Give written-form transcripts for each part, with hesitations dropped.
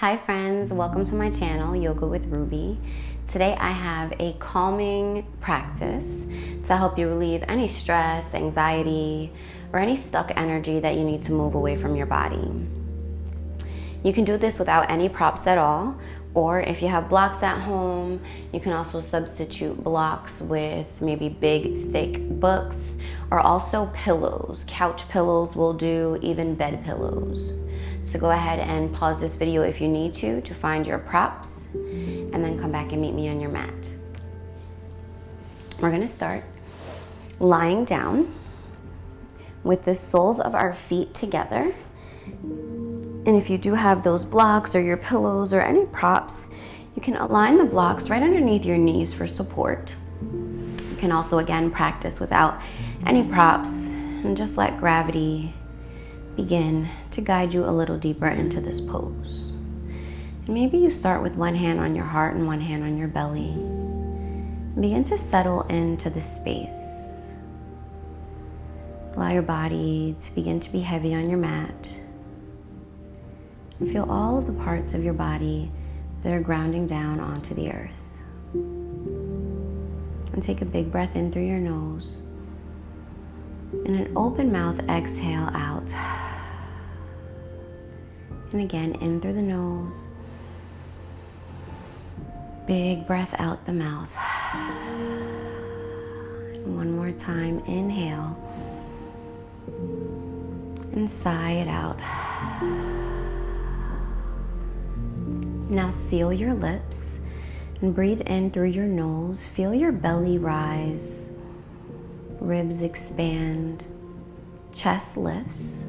Hi friends, welcome to my channel, Yoga with Ruby. Today I have a calming practice to help you relieve any stress, anxiety, or any stuck energy that you need to move away from your body. You can do this without any props at all, or if you have blocks at home, you can also substitute blocks with maybe big, thick books, or also pillows. Couch pillows will do, even bed pillows. So go ahead and pause this video if you need to find your props, and then come back and meet me on your mat. We're gonna start lying down with the soles of our feet together. And if you do have those blocks or your pillows or any props, you can align the blocks right underneath your knees for support. You can also, again, practice without any props and just let gravity begin to guide you a little deeper into this pose. And maybe you start with one hand on your heart and one hand on your belly. And begin to settle into the space. Allow your body to begin to be heavy on your mat. And feel all of the parts of your body that are grounding down onto the earth. And take a big breath in through your nose. And an open mouth exhale out. And again, in through the nose. Big breath out the mouth. And one more time, inhale. And sigh it out. Now seal your lips and breathe in through your nose. Feel your belly rise. Ribs expand, chest lifts,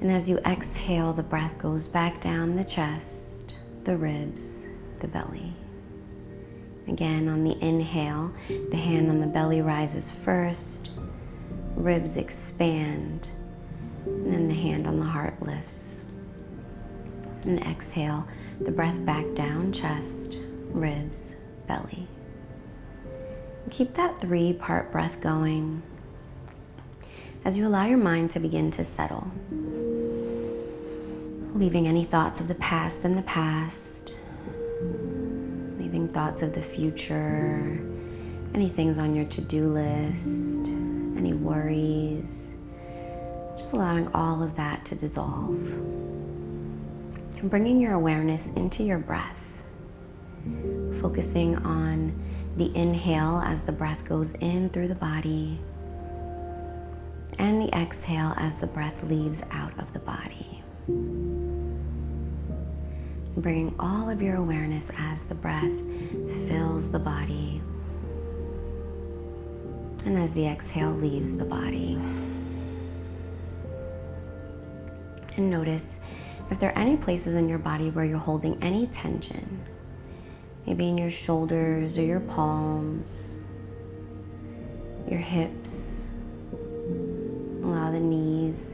and as you exhale, the breath goes back down the chest, the ribs, the belly. Again, on the inhale, the hand on the belly rises first, ribs expand, and then the hand on the heart lifts. And exhale, the breath back down, chest, ribs, belly. Keep that 3-part breath going as you allow your mind to begin to settle, leaving any thoughts of the past in the past, leaving thoughts of the future, any things on your to-do list, any worries, just allowing all of that to dissolve. And bringing your awareness into your breath, focusing on the inhale as the breath goes in through the body, and the exhale as the breath leaves out of the body. Bringing all of your awareness as the breath fills the body, and as the exhale leaves the body. And notice if there are any places in your body where you're holding any tension. Maybe in your shoulders or your palms, your hips. Allow the knees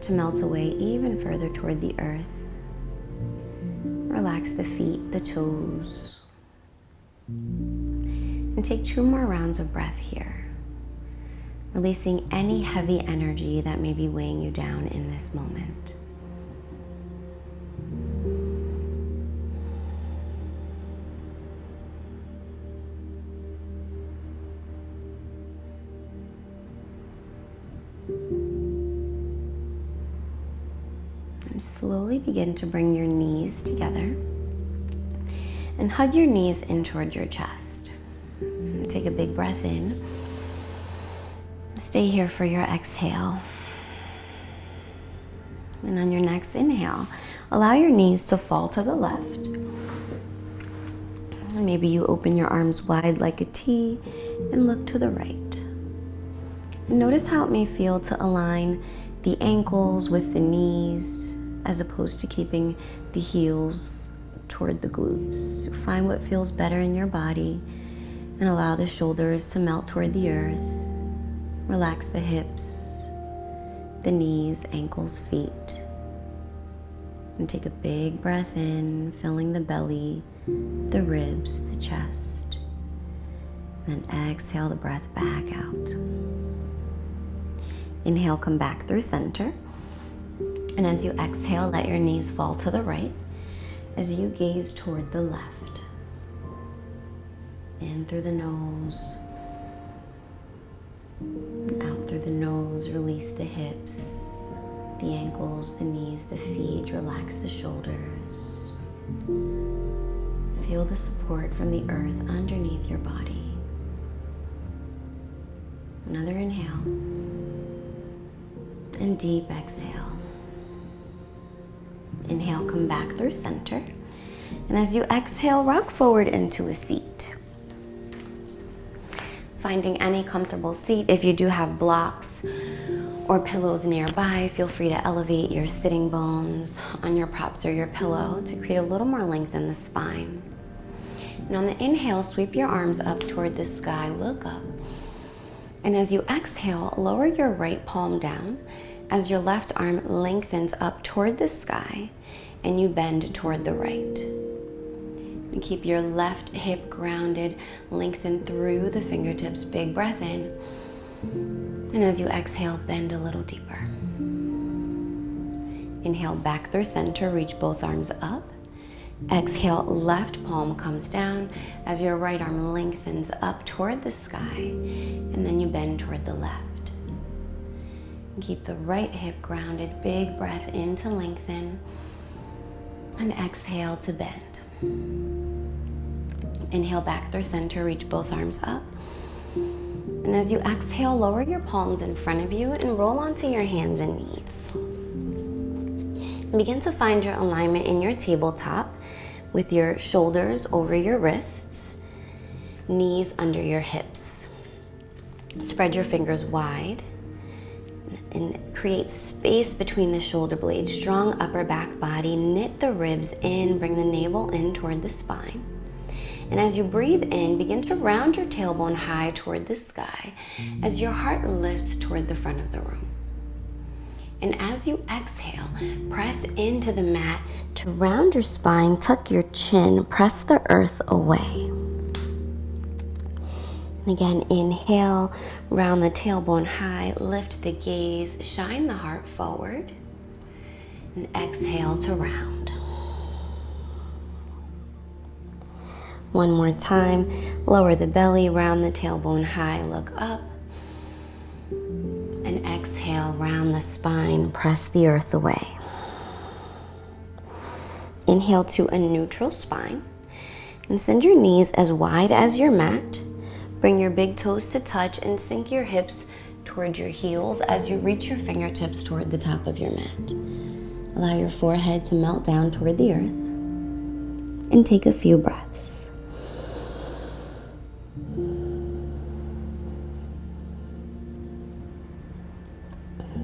to melt away even further toward the earth. Relax the feet, the toes. And take 2 more rounds of breath here, releasing any heavy energy that may be weighing you down in this moment. And slowly begin to bring your knees together and hug your knees in toward your chest. And take a big breath in. Stay here for your exhale. And on your next inhale, allow your knees to fall to the left. And maybe you open your arms wide like a T and look to the right. And notice how it may feel to align the ankles with the knees as opposed to keeping the heels toward the glutes. Find what feels better in your body and allow the shoulders to melt toward the earth. Relax the hips, the knees, ankles, feet. And take a big breath in, filling the belly, the ribs, the chest. And then exhale the breath back out. Inhale, come back through center. And as you exhale, let your knees fall to the right as you gaze toward the left. In through the nose, out through the nose. Release the hips, the ankles, the knees, the feet. Relax the shoulders. Feel the support from the earth underneath your body. Another inhale and deep exhale. Inhale, come back through center. And as you exhale, rock forward into a seat. Finding any comfortable seat. If you do have blocks or pillows nearby, feel free to elevate your sitting bones on your props or your pillow to create a little more length in the spine. And on the inhale, sweep your arms up toward the sky, look up. And as you exhale, lower your right palm down as your left arm lengthens up toward the sky and you bend toward the right. And keep your left hip grounded, lengthen through the fingertips, big breath in. And as you exhale, bend a little deeper. Inhale back through center, reach both arms up. Exhale, left palm comes down as your right arm lengthens up toward the sky, and then you bend toward the left. Keep the right hip grounded, big breath in to lengthen, and exhale to bend. Inhale back through center, reach both arms up. And as you exhale, lower your palms in front of you and roll onto your hands and knees. And begin to find your alignment in your tabletop with your shoulders over your wrists, knees under your hips. Spread your fingers wide and create space between the shoulder blades. Strong upper back body, knit the ribs in, bring the navel in toward the spine. And as you breathe in, begin to round your tailbone high toward the sky as your heart lifts toward the front of the room. And as you exhale, press into the mat to round your spine, tuck your chin, press the earth away. And again, inhale, round the tailbone high, lift the gaze, shine the heart forward, and exhale to round. One more time, lower the belly, round the tailbone high, look up. And exhale, round the spine, press the earth away. Inhale to a neutral spine. And send your knees as wide as your mat. Bring your big toes to touch and sink your hips toward your heels as you reach your fingertips toward the top of your mat. Allow your forehead to melt down toward the earth. And take a few breaths.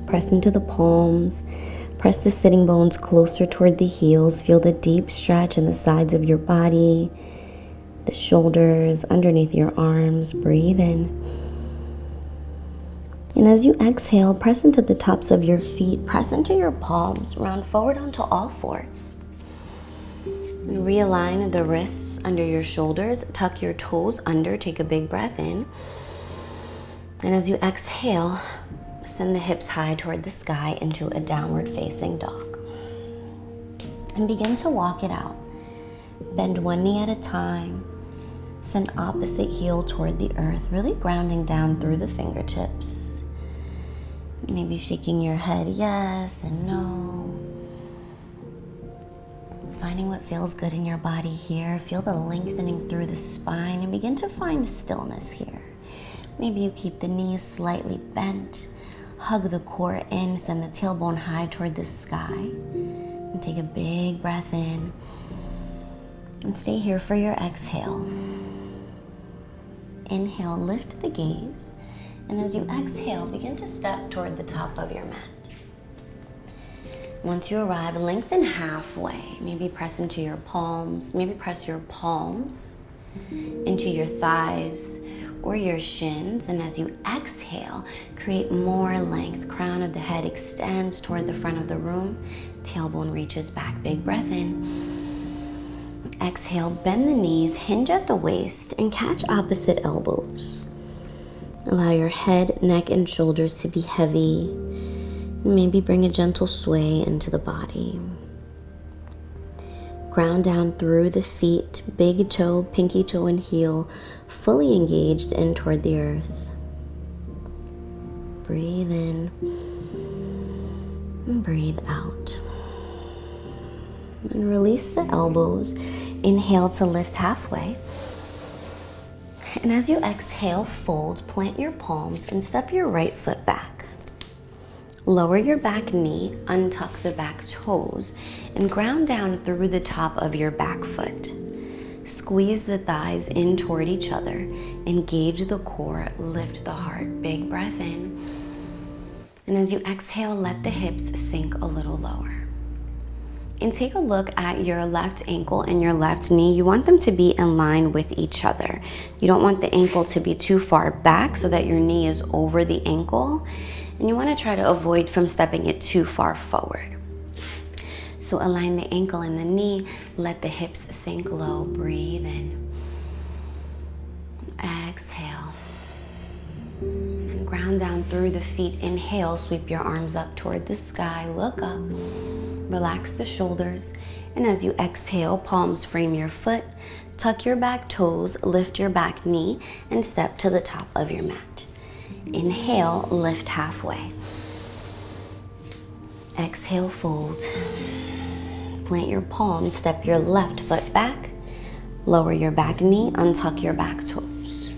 Press into the palms. Press the sitting bones closer toward the heels. Feel the deep stretch in the sides of your body, the shoulders, underneath your arms. Breathe in. And as you exhale, press into the tops of your feet. Press into your palms. Round forward onto all fours. And realign the wrists under your shoulders. Tuck your toes under. Take a big breath in. And as you exhale, send the hips high toward the sky into a downward facing dog. And begin to walk it out. Bend one knee at a time. Send opposite heel toward the earth, really grounding down through the fingertips. Maybe shaking your head yes and no. Finding what feels good in your body here. Feel the lengthening through the spine and begin to find stillness here. Maybe you keep the knees slightly bent. Hug the core in, send the tailbone high toward the sky. And take a big breath in. And stay here for your exhale. Inhale, lift the gaze. And as you exhale, begin to step toward the top of your mat. Once you arrive, lengthen halfway. Maybe press into your palms. Maybe press your palms into your thighs or your shins, and as you exhale, create more length. Crown of the head extends toward the front of the room. Tailbone reaches back. Big breath in. Exhale, bend the knees, hinge at the waist, and catch opposite elbows. Allow your head, neck, and shoulders to be heavy. Maybe bring a gentle sway into the body. Ground down through the feet, big toe, pinky toe, and heel, fully engaged in toward the earth. Breathe in and breathe out. And release the elbows. Inhale to lift halfway. And as you exhale, fold, plant your palms, and step your right foot back. Lower your back knee, untuck the back toes, and ground down through the top of your back foot. Squeeze the thighs in toward each other. Engage the core, lift the heart. Big breath in. And as you exhale, let the hips sink a little lower. And take a look at your left ankle and your left knee. You want them to be in line with each other. You don't want the ankle to be too far back so that your knee is over the ankle. And you want to try to avoid from stepping it too far forward. So align the ankle and the knee. Let the hips sink low. Breathe in. Exhale. And ground down through the feet. Inhale, sweep your arms up toward the sky. Look up. Relax the shoulders, and as you exhale, palms frame your foot, tuck your back toes, lift your back knee, and step to the top of your mat. Inhale, lift halfway. Exhale, fold. Plant your palms, step your left foot back, lower your back knee, untuck your back toes.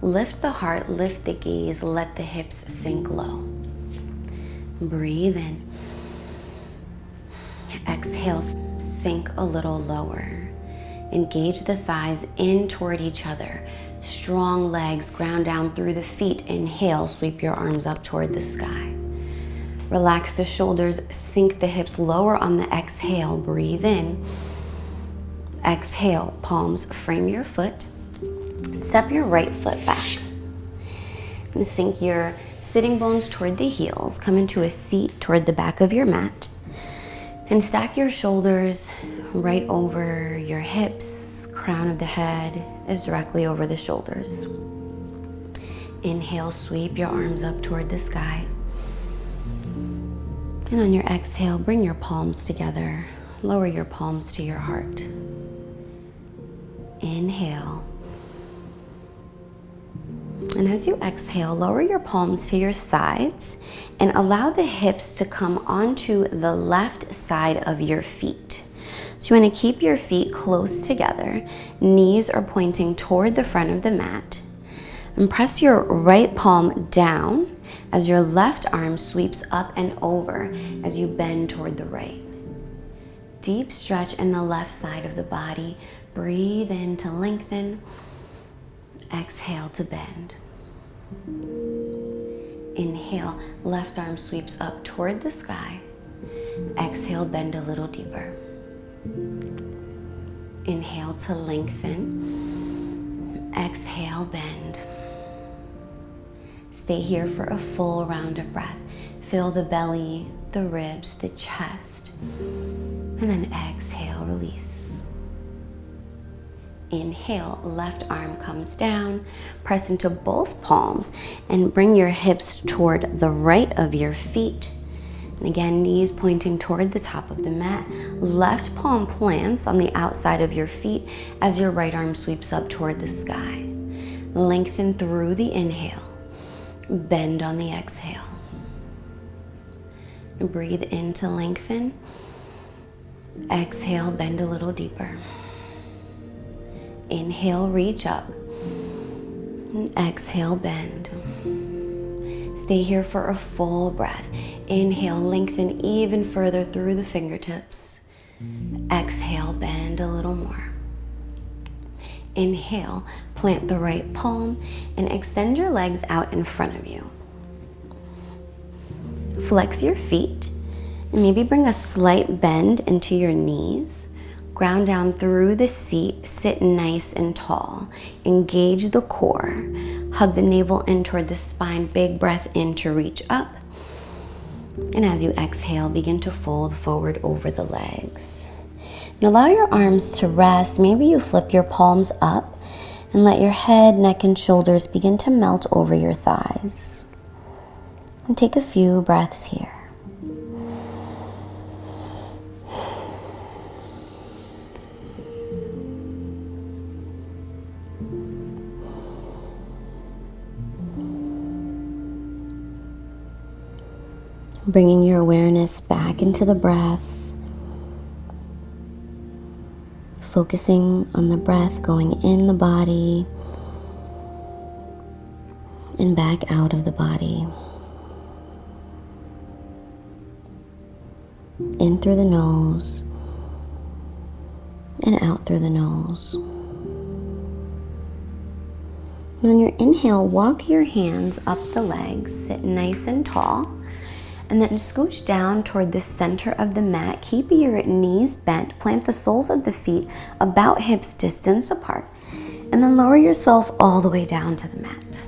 Lift the heart, lift the gaze, let the hips sink low. Breathe in. Exhale, sink a little lower. Engage the thighs in toward each other. Strong legs, ground down through the feet. Inhale, sweep your arms up toward the sky. Relax the shoulders, sink the hips lower on the exhale. Breathe in. Exhale, palms frame your foot. Step your right foot back. And sink your sitting bones toward the heels. Come into a seat toward the back of your mat. And stack your shoulders right over your hips. Crown of the head is directly over the shoulders. Inhale, sweep your arms up toward the sky. And on your exhale, bring your palms together. Lower your palms to your heart. Inhale. And as you exhale, lower your palms to your sides and allow the hips to come onto the left side of your feet. So you want to keep your feet close together. Knees are pointing toward the front of the mat. And press your right palm down as your left arm sweeps up and over as you bend toward the right. Deep stretch in the left side of the body. Breathe in to lengthen. Exhale to bend. Inhale, left arm sweeps up toward the sky. Exhale, bend a little deeper. Inhale to lengthen. Exhale, bend. Stay here for a full round of breath. Fill the belly, the ribs, the chest, and then exhale, release. Inhale, left arm comes down, press into both palms and bring your hips toward the right of your feet. And again, knees pointing toward the top of the mat. Left palm plants on the outside of your feet as your right arm sweeps up toward the sky. Lengthen through the inhale, bend on the exhale. Breathe in to lengthen. Exhale, bend a little deeper. Inhale, reach up. Exhale, bend. Stay here for a full breath. Inhale, lengthen even further through the fingertips. Exhale, bend a little more. Inhale, plant the right palm and extend your legs out in front of you. Flex your feet and maybe bring a slight bend into your knees. Ground down through the seat, sit nice and tall. Engage the core. Hug the navel in toward the spine. Big breath in to reach up. And as you exhale, begin to fold forward over the legs. And allow your arms to rest. Maybe you flip your palms up and let your head, neck, and shoulders begin to melt over your thighs. And take a few breaths here. Bringing your awareness back into the breath, focusing on the breath going in the body and back out of the body. In through the nose and out through the nose. And on your inhale, walk your hands up the legs, sit nice and tall, and then scooch down toward the center of the mat. Keep your knees bent, plant the soles of the feet about hips distance apart, and then lower yourself all the way down to the mat.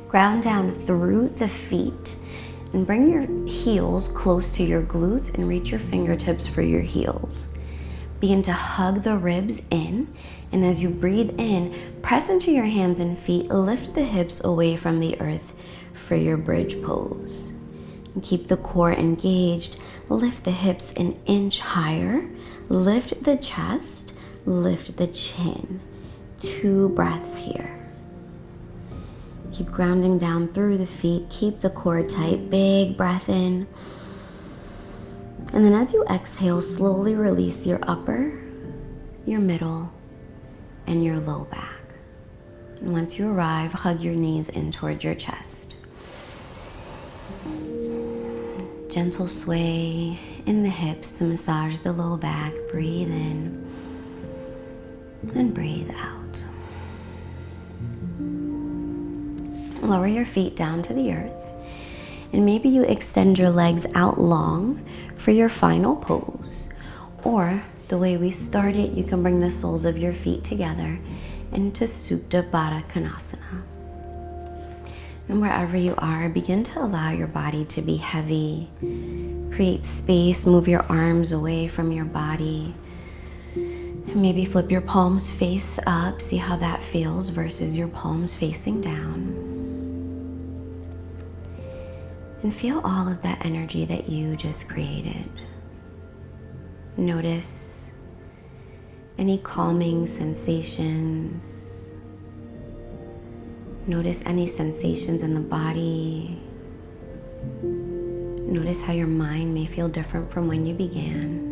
Ground down through the feet and bring your heels close to your glutes and reach your fingertips for your heels. Begin to hug the ribs in, and as you breathe in, press into your hands and feet, lift the hips away from the earth for your bridge pose. And keep the core engaged. Lift the hips an inch higher. Lift the chest. Lift the chin. 2 breaths here. Keep grounding down through the feet. Keep the core tight. Big breath in. And then as you exhale, slowly release your upper, your middle, and your low back. And once you arrive, hug your knees in toward your chest. Gentle sway in the hips to massage the low back. Breathe in and breathe out. Lower your feet down to the earth, and maybe you extend your legs out long for your final pose. Or the way we started, you can bring the soles of your feet together into Supta Baddha Konasana. And wherever you are, begin to allow your body to be heavy. Create space, move your arms away from your body. And maybe flip your palms face up, see how that feels versus your palms facing down. And feel all of that energy that you just created. Notice any calming sensations. Notice any sensations in the body. Notice how your mind may feel different from when you began.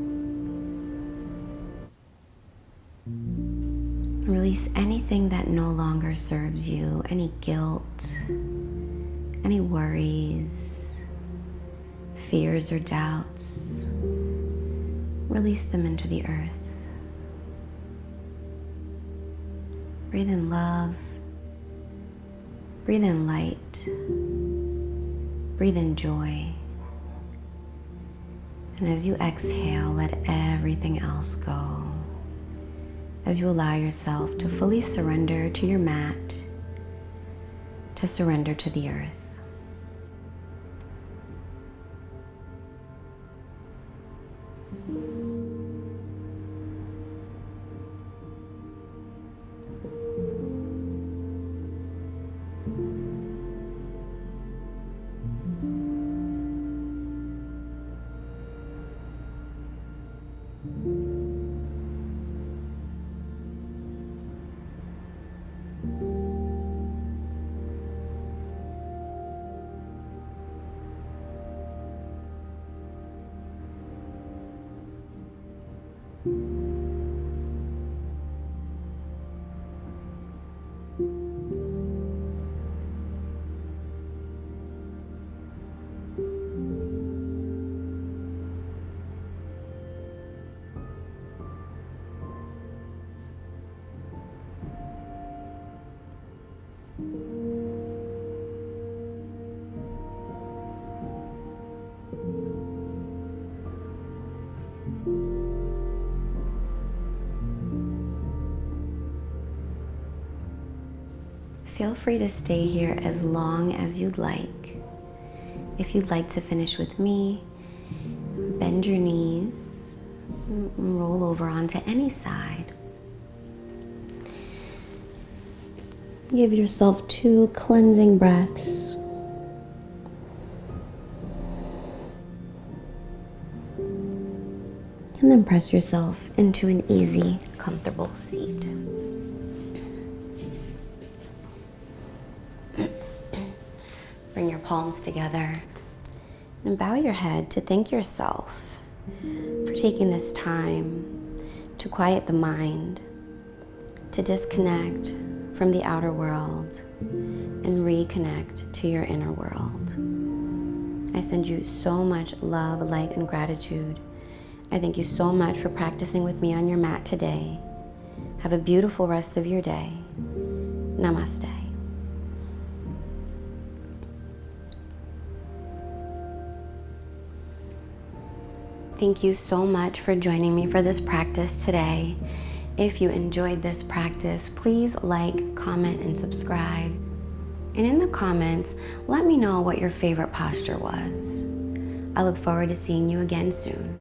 Release anything that no longer serves you, any guilt, any worries, fears or doubts. Release them into the earth. Breathe in love. Breathe in light. Breathe in joy. And as you exhale, let everything else go. As you allow yourself to fully surrender to your mat, to surrender to the earth. Feel free to stay here as long as you'd like. If you'd like to finish with me, bend your knees, roll over onto any side. Give yourself 2 cleansing breaths. And then press yourself into an easy, comfortable seat. Bring your palms together And bow your head to thank yourself for taking this time to quiet the mind, to disconnect from the outer world and reconnect to your inner world. I send you so much love, light, and gratitude. I thank you so much for practicing with me on your mat today. Have a beautiful rest of your day. Namaste. Thank you so much for joining me for this practice today. If you enjoyed this practice, please like, comment, and subscribe. And in the comments, let me know what your favorite posture was. I look forward to seeing you again soon.